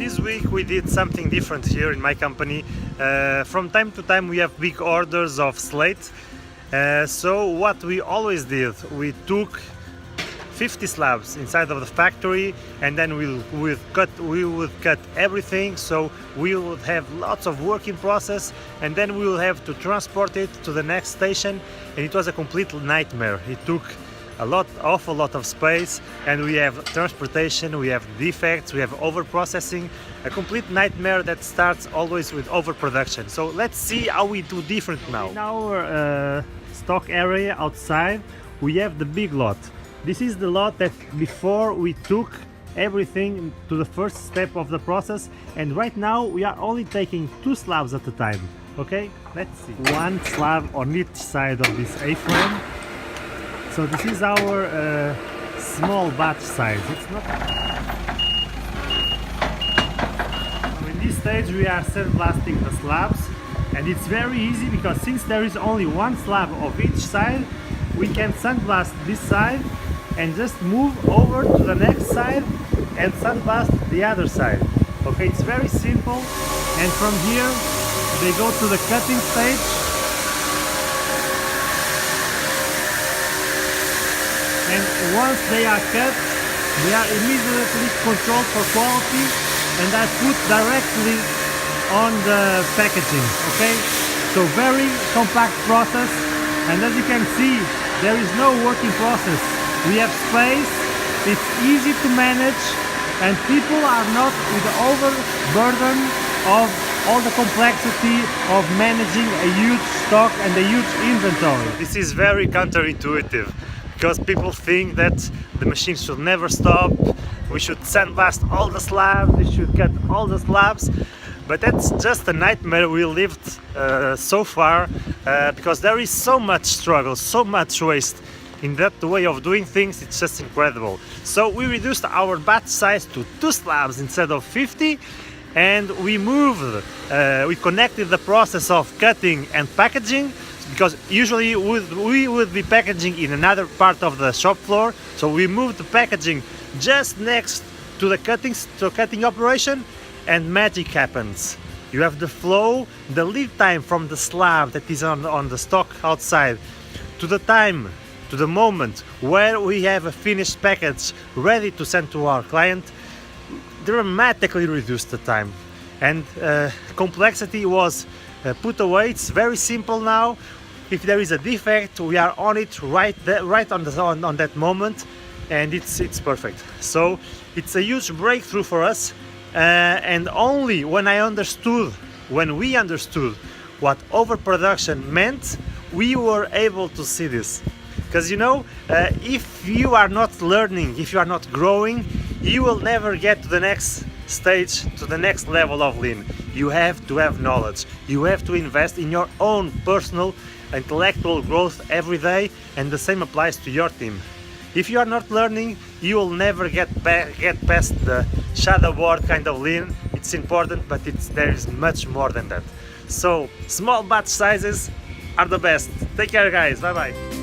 this week we did something different here in my company. From time to time we have big orders of slate. So what we always did, we took 50 slabs inside of the factory, and then we would cut everything, so we would have lots of work in process, and then we will have to transport it to the next station, and it was a complete nightmare. It took awful lot of space, and we have transportation, we have defects, we have overprocessing, a complete nightmare that starts always with overproduction. So let's see how we do different now. In our stock area outside, we have the big lot. This is the lot that before we took everything to the first step of the process, and right now we are only taking 2 slabs at a time. Okay, let's see. 1 slab on each side of this A-frame. So this is our small batch size. It's not. So in this stage we are sandblasting the slabs, and it's very easy because since there is only 1 slab of each side, we can sandblast this side and just move over to the next side and sandblast the other side. Okay, it's very simple, and from here they go to the cutting stage. And once they are cut, they are immediately controlled for quality and are put directly on the packaging. Okay, so very compact process, and as you can see, there is no working process. We have space, it's easy to manage, and people are not with the overburden of all the complexity of managing a huge stock and a huge inventory. This is very counterintuitive, because people think that the machine should never stop, we should sandblast all the slabs, we should cut all the slabs, but that's just a nightmare we lived so far, because there is so much struggle, so much waste in that way of doing things. It's just incredible. So we reduced our batch size to 2 slabs instead of 50, and we connected the process of cutting and packaging, because usually we would be packaging in another part of the shop floor. So we moved the packaging just next to the cutting operation, and magic happens. You have the flow, the lead time from the slab that is on the stock outside to the moment where we have a finished package ready to send to our client, dramatically reduced the time, and complexity was put away. It's very simple now. If there is a defect, we are on it right on that moment, and it's perfect. So it's a huge breakthrough for us, and only when we understood what overproduction meant, we were able to see this. Because if you are not learning, if you are not growing, you will never get to the next stage, to the next level of lean. You have to have knowledge. You have to invest in your own personal intellectual growth every day, and the same applies to your team. If you are not learning, you will never get past the shadow board kind of lean. It's important, but there is much more than that. So small batch sizes are the best. Take care, guys. Bye bye.